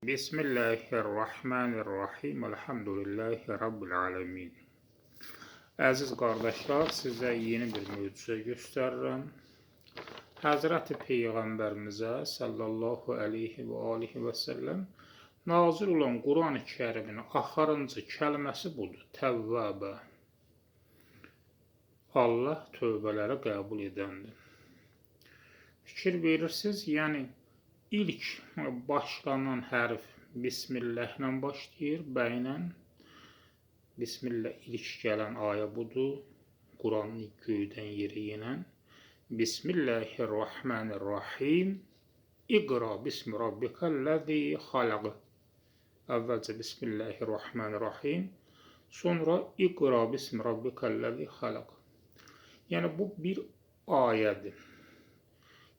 Bismillahirrahmanirrahim. Elhamdülillahi Rabbil alemin. Əziz qardaşlar, sizə yeni bir möcüzə göstərirəm. Həzrəti Peyğəmbərimizə sallallahu aleyhi və alihi və səlləm nazil olan Quran-ı Kərimin axırıncı kəlməsi budur. Təvvəbə. Allah tövbələri qəbul edəndir. Fikir verirsiniz, yəni İlk başlanan hərf Bismillah ilə başlayır, bə ilə. Bismillah ilk gələn ayə budur. Quranın göydən yeri ilə. Bismillahirrahmanirrahim. İqra bismi rabbikəl-ləzi xalaq. Əvvəlcə Bismillahirrahmanirrahim. Sonra İqra bismi rabbikəl-ləzi xalaq. Yəni bu bir ayədir.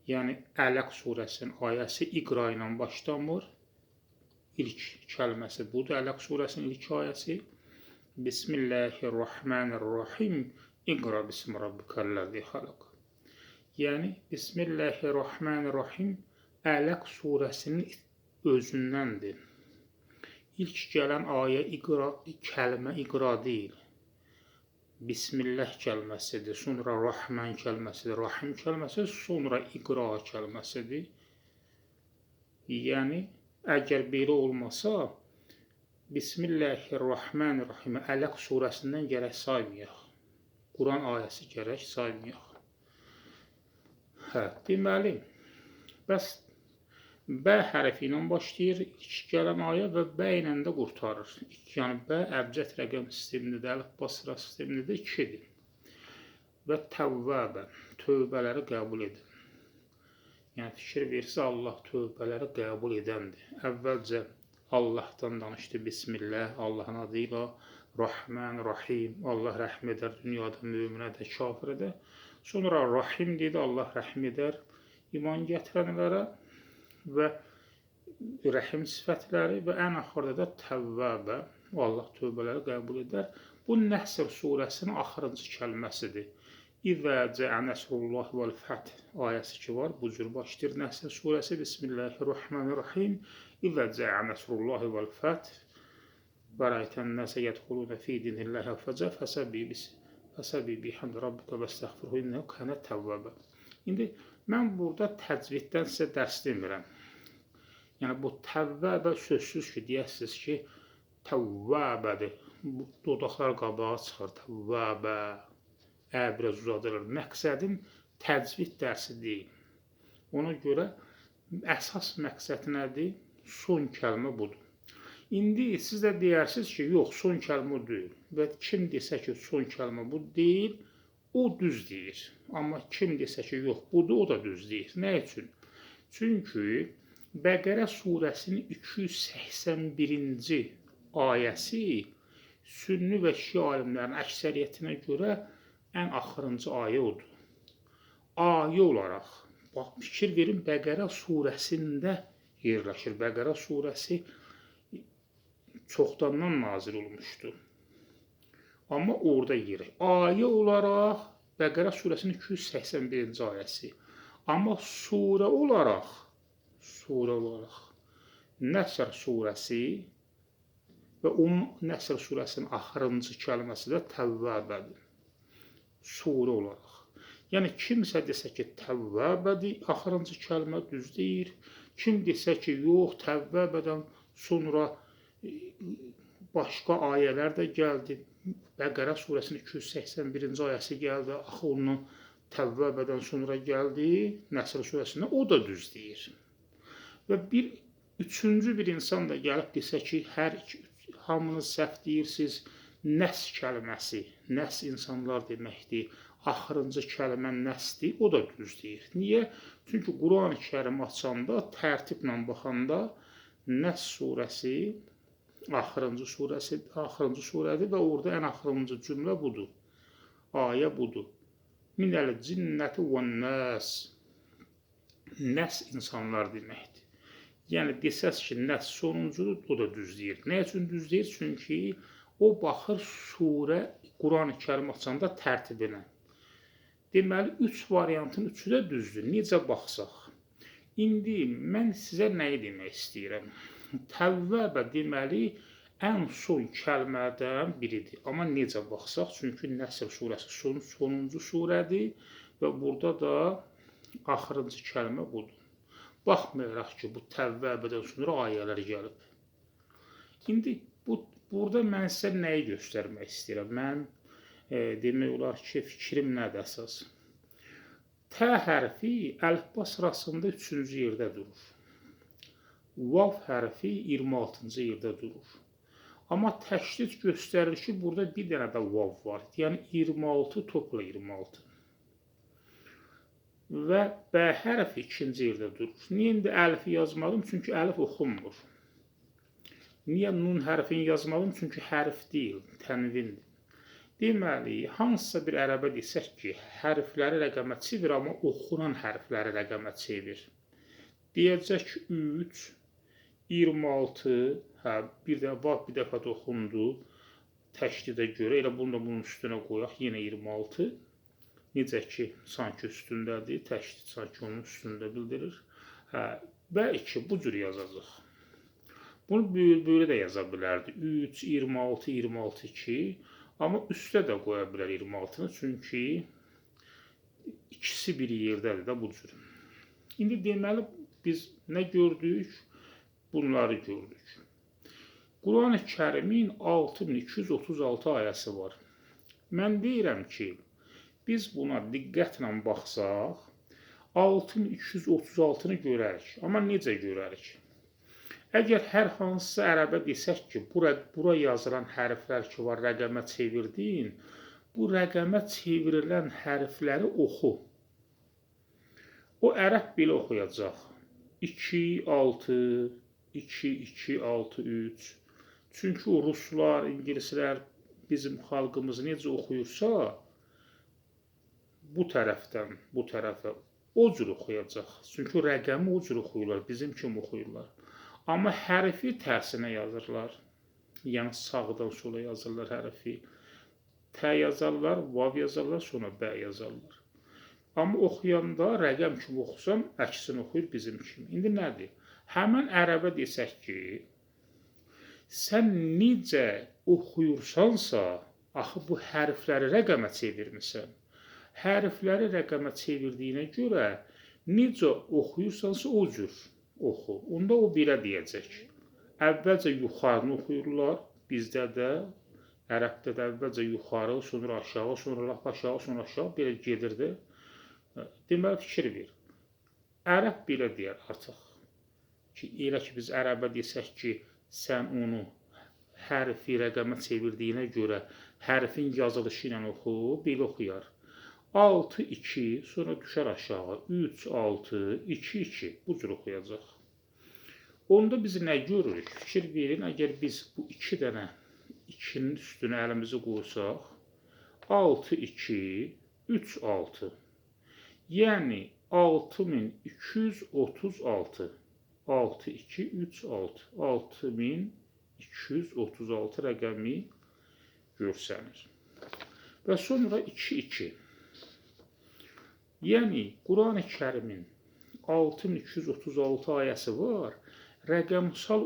Yəni Ələq surəsinin ayəsi İqra ilə başlamır. İlk kəlməsi budur. Ələq surəsinin ilk ayəsi. Bismillahirrahmanirrahim. İqra bismi rabbikəl-ləzi xalaq. Yəni Bismillahirrahmanirrahim Ələq surəsinin özündəndir. İlk gələn ayə İqra, kəlmə İqra deyil. Bismillah kəlməsidir, sonra Rahman kəlməsidir, Rahim kəlməsi, sonra İqra kəlməsidir. Yəni, əgər belə olmasa, Bismillahirrahmanirrahim Ələq surəsindən gərək saymayaq. Quran ayəsi gərək saymayaq. Deməli, bəs bə hərfi ilə başlayır, ilk gələn ayə və bə ilə də qurtarır. Yəni, bə əbcət rəqəm sistemidir, əlifba sıra sistemidir, 2-dir. Və təvvəbə, tövbələri qəbul edən. Yəni, fikir verirsə, Allah tövbələri qəbul edəndir. Əvvəlcə Allahdan danışdı, Bismillah, Allahın adıyla, Rahman, Rahim, Allah rəhm edər, dünyada müminə də, kafirə də. Sonra Rahim dedi, Allah rəhm edər, iman gətirənlərə. Və rəhim sifətləri və ən axırda da təvvəbə, Allah tövbələri qəbul edər. Bu Nəsr surəsinin axırıncı kəlməsidir. İzə cəə nəsrullah vəl-fəth ayəsi ki var, bu cür başlayır Nəsr surəsi. Bismillahirrahmanirrahim. İzə cəə nəsrullah vəl-fəth və rəytən nəsə yədxulunə fi dinilləhi əfvəcə fəsəbi bihamd rabbikə və estəğfiruhu innəhu kənə təvvəbə. İndi mən burada təcviddən sizə dərs demirəm. Yəni, bu təvvəbə sözsüz ki, deyəsiniz ki, təvvəbədir. Dodaqlar qabağa çıxır, təvvəbə, biraz uzadılır. Məqsədim təcvid dərsi deyil. Ona görə əsas məqsəd nədir? Son kəlmə budur. İndi siz də deyərsiniz ki, yox, son kəlmə deyil. Və kim desə ki, son kəlmə bu deyil, o düz deyir. Amma kim desə ki, yox, budur, o da düz deyir. Nə üçün? Çünki Bəqərə surəsinin 281-ci ayəsi sünni və şii alimlərin əksəriyyətinə görə ən axırıncı ayə odur. Ayə olaraq, bax, fikir verin, Bəqərə surəsində yerləşir. Bəqərə surəsi çoxdandan nazil olmuşdur. Amma orada yeri. Ayə olaraq Bəqərə surəsinin 281-ci ayəsi. Amma surə olaraq Nəsr surəsi və onun Nəsr surəsinin axırıncı kəlməsi də təvvəbədir. Surə olaraq. Yəni, kimsə desə ki, təvvəbədir, axırıncı kəlmə düz deyir. Kim desə ki, yox, təvvəbədən sonra başqa ayələr də gəldi. Bəqərə surəsinin 281-ci ayəsi gəldi, axı ondan təvvəbədən sonra gəldi, Nəsr surəsində, o da düz deyir. Və üçüncü bir insan da gəlib desə ki, hamınız səhv deyirsiniz, nəs kəlməsi, nəs insanlar deməkdir, axırıncı kəlmə nəsdir, o da düz deyir. Niyə? Çünki Quran-ı Kərim açanda, tərtiblə baxanda Nəs surəsi axırıncı surədir və orada ən axırıncı cümlə budur. Ayə budur. Minəl cinnəti və nəs. Nəs insanlar deməkdir. Yəni, desəz ki, nəs sonuncudur, o da düz deyir. Nə üçün düz deyir? Çünki o baxır surə Quran-ı Kərim açanda tərtibinə. Deməli, 3 variantın üçü də düzdür. Necə baxsaq? İndi mən sizə nəyi demək istəyirəm? Təvvəbə deməli ən son kəlmədən biridir. Amma necə baxsaq, çünki Nəsr surəsi sonuncu surədir və burada da axırıncı kəlmə budur. Baxmayaraq ki, bu təvvəbədən sonra ayələr gəlib. İndi burada mən sizə nəyi göstərmək istəyirəm? Mənim demək olar ki, fikrim nədir əsas? T hərfi əlifba sırasında 3-cü yerdə durur. Vav hərfi 26-cı yerdə durur. Amma təşdid göstərir ki, burada bir dənə də vav var. Yəni 26 topla 26. Və B hərfi 2-ci yerdə durur. Niyə indi əlifi yazmadım? Çünki əlif oxunmur. Niyə nun hərfini yazmadım? Çünki hərf deyil, tənvindir. Deməli, hansısa bir ərəbə desək ki, hərfləri rəqəmə çevir, amma oxunan hərfləri rəqəmə çevir. Deyəcək ki, 3, 26, bir dəfə də oxundu təşdidə görə, elə bunu da bunun üstünə qoyaq, yenə 26. Necə ki, sanki üstündədir, təşdid sanki onun üstündə bildirir. Və 2, bu cür yazacaq. Bunu böyle də yaza bilərdi. 3, 26, 26, 2. Amma üstə də qoya bilər 26-nı, çünki ikisi bir yerdədir də bu cür. İndi deməli, biz nə gördük? Bunları gördük. Quran-ı Kərimin 6236 ayəsi var. Mən deyirəm ki, biz buna diqqətlə baxsaq, 6236-nı görərik. Amma necə görərik? Əgər hər hansısa ərəbə desək ki, bura yazılan hərflər ki var, rəqəmə çevirdin, bu rəqəmə çevrilən hərfləri oxu. O ərəb belə oxuyacaq. 2, 6, 2, 2, 6, 3. Çünki o ruslar, ingilislər bizim xalqımız necə oxuyursa, bu tərəfdən bu tərəfə o cür oxuyacaq. Çünki rəqəmi o cür oxuyurlar, bizim kimi oxuyurlar. Amma hərfi tərsinə yazırlar. Yəni sağdan sola yazırlar hərfi. T yazarlar, vav yazarlar, sonra B yazarlar. Amma oxuyanda rəqəm kimi oxusam, əksini oxuyur bizim kimi. İndi nədir? Həmən ərəbə desək ki, sən necə oxuyursansa, axı bu hərfləri rəqəmə çevirmirsən. Hərfləri rəqəmə çevirdiyinə görə necə oxuyursansa o cür oxu. Onda o belə deyəcək. Əvvəlcə yuxarını oxuyurlar. Bizdə də, ərəbdə də əvvəlcə yuxarı, sonra aşağı, sonra lap aşağı, sonra aşağı belə gedirdi. Deməli, fikir ver. Ərəb belə deyər artıq. Elə ki, biz ərəbə desək ki, sən onu hərfi rəqəmə çevirdiyinə görə hərfin yazılışı ilə oxu, belə oxuyar. 6, 2, sonra düşər aşağı. 3, 6, 2, 2. Bu cür oxuyacaq. Onda biz nə görürük? Fikir verin, əgər biz bu 2 dənə 2-nin üstünə əlimizi qoysaq, 6, 2, 3, 6. Yəni 6236. 6, 2, 3, 6. 6236 rəqəmi görsənir. Və sonra 2, 2. Yəni, Quran-ı Kərimin 6236 ayəsi var. Rəqəmsal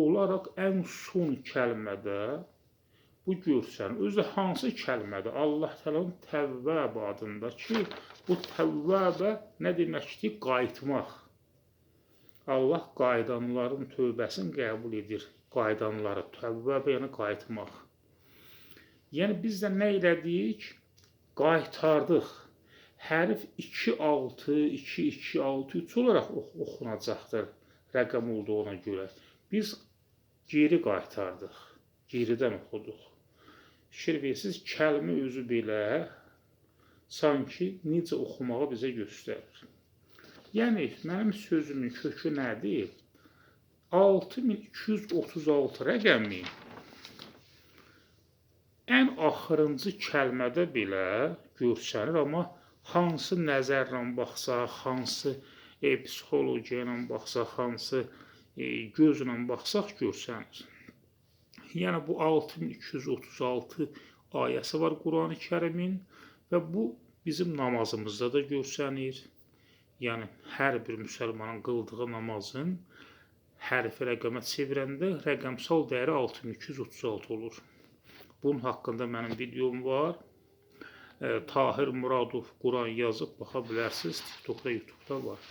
olaraq ən son kəlmədə bu görsənir. Özü hansı kəlmədir? Allah Təalanın Təvvəb adındakı bu Təvvəbə nə deməkdir? Qayıtmaq. Allah qayıdanların tövbəsini qəbul edir. Qayıdanları. Təvvəbə yəni qayıtmaq. Yəni, biz də nə elədik? Qaytardıq. Hərf 2, 6, 2, 2, 6, 3 olaraq oxunacaqdır rəqəm olduğuna görə. Biz geri qaytardıq, geridən oxuduq. Fikir verirsiniz, kəlmə özü belə sanki necə oxumağı bizə göstərir. Yəni, mənim sözümün kökü nədir? 6236 rəqəmi ən axırıncı kəlmədə belə görsənir, amma hansı nəzərlə baxsaq, hansı psixologiya ilə baxsaq, hansı gözlə baxsaq görsənir. Yəni, bu 6236 ayəsi var Quran-ı Kərimin və bu bizim namazımızda da görsənir. Yəni, hər bir müsəlmanın qıldığı namazın hərfi rəqəmə çevirəndə rəqəmsal dəyəri 6236 olur. Bunun haqqında mənim videom var. Tahir Muradov Quran yazıb baxa bilərsiniz. TikTokda, YouTube'da var.